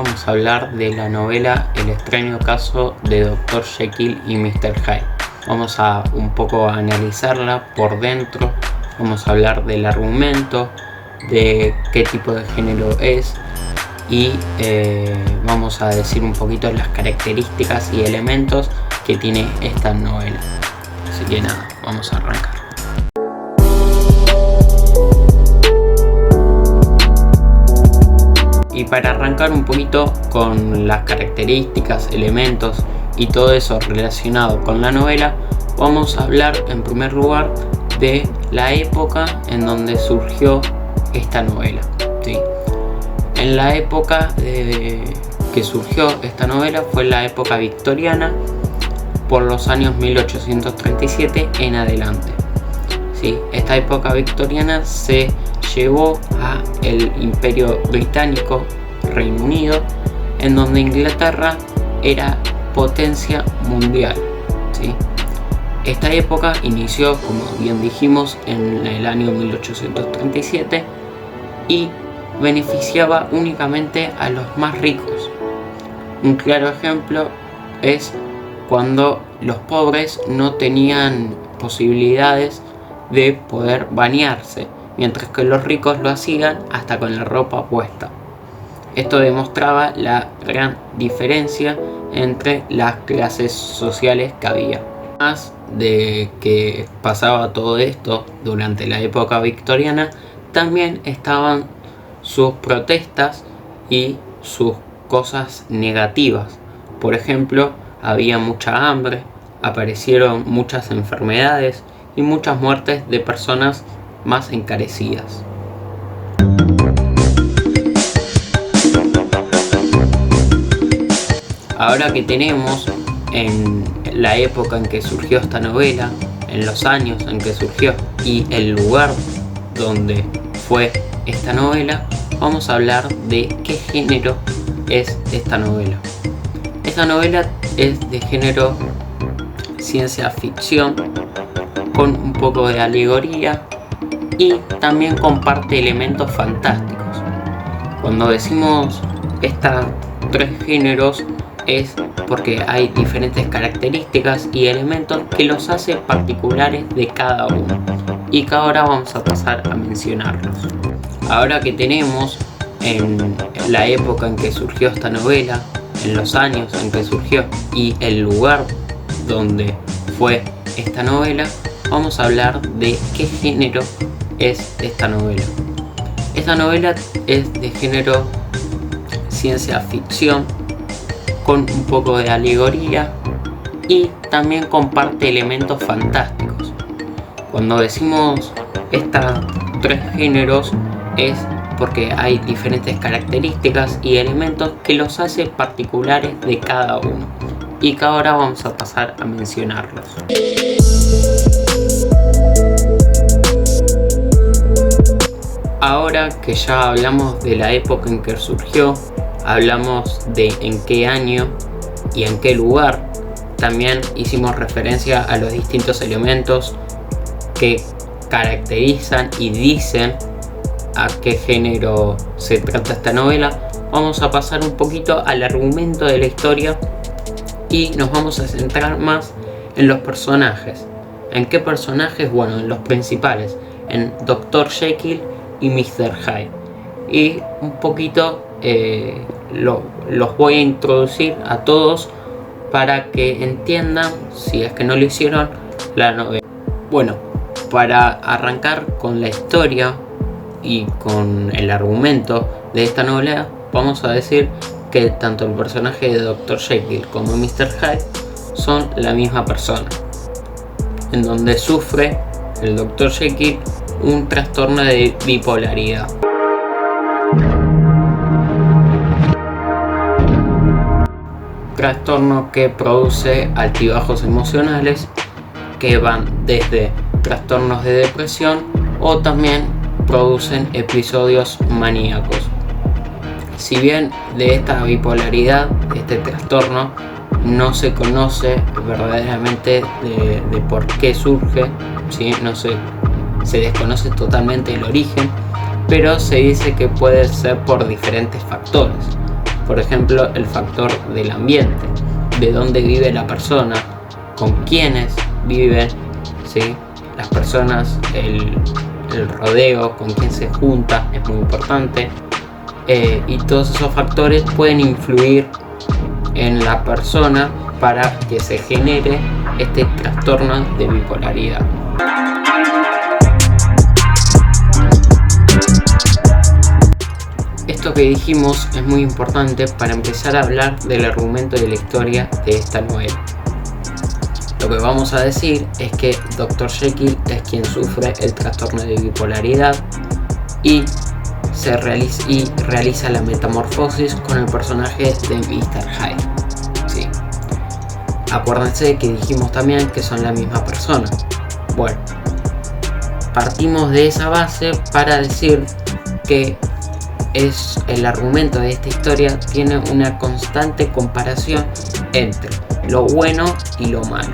vamos a hablar de la novela El extraño caso de Dr. Jekyll y Mr. Hyde. Vamos a un poco analizarla por dentro, vamos a hablar del argumento, de qué tipo de género es y vamos a decir un poquito las características y elementos que tiene esta novela. Así que nada, vamos a arrancar. Y para arrancar un poquito con las características, elementos y todo eso relacionado con la novela, vamos a hablar en primer lugar de la época en donde surgió esta novela, ¿sí? En la época que surgió esta novela fue la época victoriana, por los años 1837 en adelante, ¿sí? Esta época victoriana se llevó a el Imperio Británico, Reino Unido, en donde Inglaterra era potencia mundial, ¿sí? Esta época inició, como bien dijimos, en el año 1837 y beneficiaba únicamente a los más ricos. Un claro ejemplo es cuando los pobres no tenían posibilidades de poder bañarse, mientras que los ricos lo hacían hasta con la ropa puesta. Esto demostraba la gran diferencia entre las clases sociales que había. Además de que pasaba todo esto durante la época victoriana, también estaban sus protestas y sus cosas negativas. Por ejemplo, había mucha hambre, aparecieron muchas enfermedades y muchas muertes de personas más encarecidas. Ahora que tenemos en la época en que surgió esta novela, en los años en que surgió y el lugar donde fue esta novela, vamos a hablar de qué género es esta novela. Esta novela es de género ciencia ficción, con un poco de alegoría y también comparte elementos fantásticos. Cuando decimos estos tres géneros es porque hay diferentes características y elementos que los hace particulares de cada uno y que ahora vamos a pasar a mencionarlos. Ahora que tenemos en la época en que surgió esta novela, en los años en que surgió y el lugar donde fue esta novela, vamos a hablar de qué género es esta novela. Esta novela es de género ciencia ficción, con un poco de alegoría y también comparte elementos fantásticos. Cuando decimos estos tres géneros es porque hay diferentes características y elementos que los hace particulares de cada uno y que ahora vamos a pasar a mencionarlos. Ahora que ya hablamos de la época en que surgió, hablamos de en qué año y en qué lugar, también hicimos referencia a los distintos elementos que caracterizan y dicen a qué género se trata esta novela, vamos a pasar un poquito al argumento de la historia y nos vamos a centrar más en los personajes. ¿En qué personajes? Bueno, en los principales, en Dr. Jekyll y Mr. Hyde. Y un poquito los voy a introducir a todos para que entiendan, si es que no lo hicieron, la novela. Bueno, para arrancar con la historia y con el argumento de esta novela, vamos a decir que tanto el personaje de Dr. Jekyll como Mr. Hyde son la misma persona, en donde sufre el Dr. Jekyll un trastorno de bipolaridad. Trastorno que produce altibajos emocionales que van desde trastornos de depresión o también producen episodios maníacos. Si bien de esta bipolaridad, de este trastorno, no se conoce verdaderamente de por qué surge, ¿sí? Se desconoce totalmente el origen, pero se dice que puede ser por diferentes factores. Por ejemplo, el factor del ambiente, de dónde vive la persona, con quiénes vive, ¿sí? Las personas, el rodeo, con quién se junta, es muy importante. Y todos esos factores pueden influir en la persona para que se genere este trastorno de bipolaridad. Esto que dijimos es muy importante para empezar a hablar del argumento de la historia de esta novela. Lo que vamos a decir es que Dr. Jekyll es quien sufre el trastorno de bipolaridad y realiza la metamorfosis con el personaje de Mr. Hyde. Sí. Acuérdense que dijimos también que son la misma persona. Bueno, partimos de esa base para decir que el argumento de esta historia tiene una constante comparación entre lo bueno y lo malo.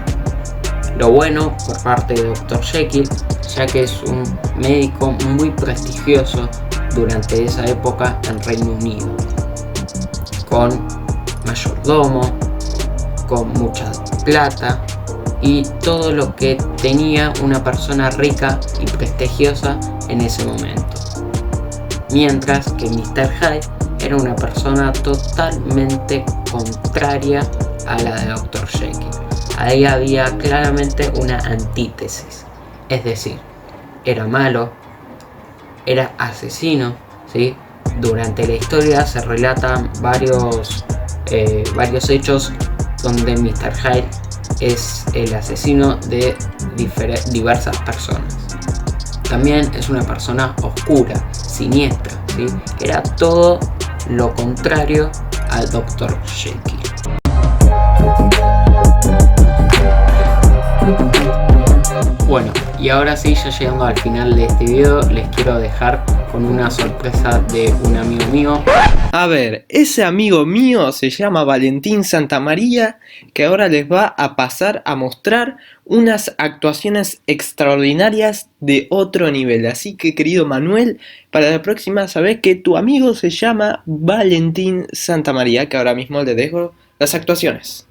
Lo bueno por parte de Dr. Jekyll, ya que es un médico muy prestigioso durante esa época en Reino Unido, con mayordomo, con mucha plata y todo lo que tenía una persona rica y prestigiosa en ese momento. Mientras que Mr. Hyde era una persona totalmente contraria a la de Dr. Jekyll. Ahí había claramente una antítesis, es decir, era malo, era asesino, ¿sí? Durante la historia se relatan varios hechos donde Mr. Hyde es el asesino de diversas personas. También es una persona oscura, siniestra, ¿sí? Era todo lo contrario al Dr. Jekyll. Bueno, y ahora sí, ya llegando al final de este video, les quiero dejar con una sorpresa de un amigo mío. A ver, ese amigo mío se llama Valentín Santamaría, que ahora les va a pasar a mostrar unas actuaciones extraordinarias de otro nivel. Así que, querido Manuel, para la próxima sabés que tu amigo se llama Valentín Santamaría, que ahora mismo le dejo las actuaciones.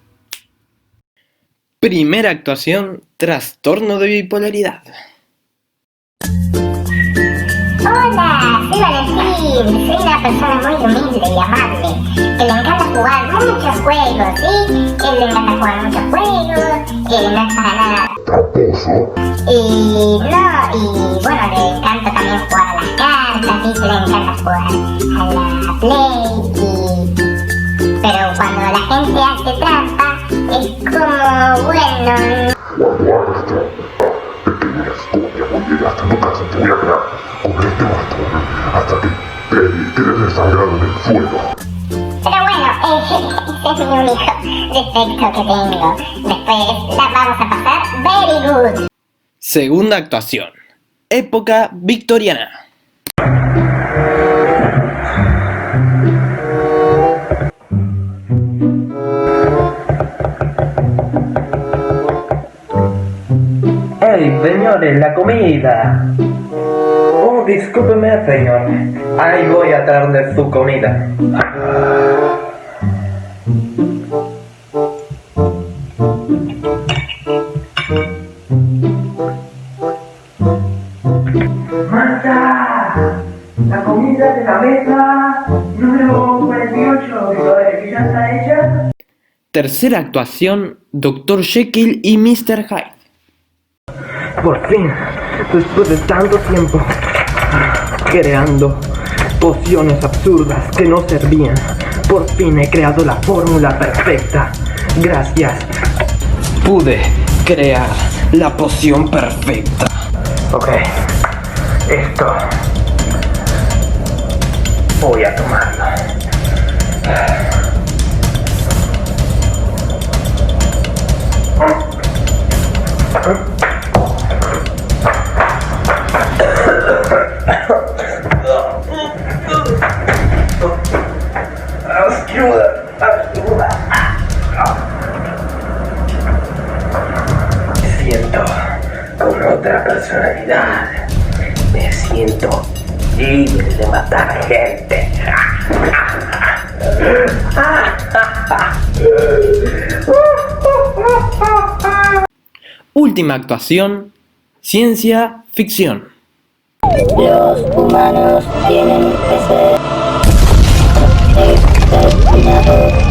Primera actuación, trastorno de bipolaridad. Hola, soy Valentín, soy una persona muy humilde y amable, que le encanta jugar muchos juegos, ¿sí? Él le encanta jugar muchos juegos, no es para nada tramposo. Y bueno, le encanta también jugar a las cartas, ¿sí? Le encanta jugar a la Play, pero cuando la gente hace trampa, es como, bueno... Cuando hagas trampa, pequeña escoria, voy a ir hasta tu casa, te voy a pegar con este bastón hasta que te quedes desangrado en el suelo. Pero bueno, ese es mi único defecto que tengo. Después la vamos a pasar very good. Segunda actuación, época victoriana. ¡Hey, señores, la comida! Oh, discúlpeme, señor. Ahí voy a traerle su comida. ¡Marta! La comida de la mesa número 48, que ya está hecha. Tercera actuación, Dr. Jekyll y Mr. Hyde. Por fin, después de tanto tiempo, creando pociones absurdas que no servían, por fin he creado la fórmula perfecta. Gracias. Pude crear la poción perfecta. Ok, esto voy a tomarlo. Me siento con otra personalidad. Me siento libre de matar gente. Última actuación, ciencia ficción. Los humanos tienen que ser exterminados.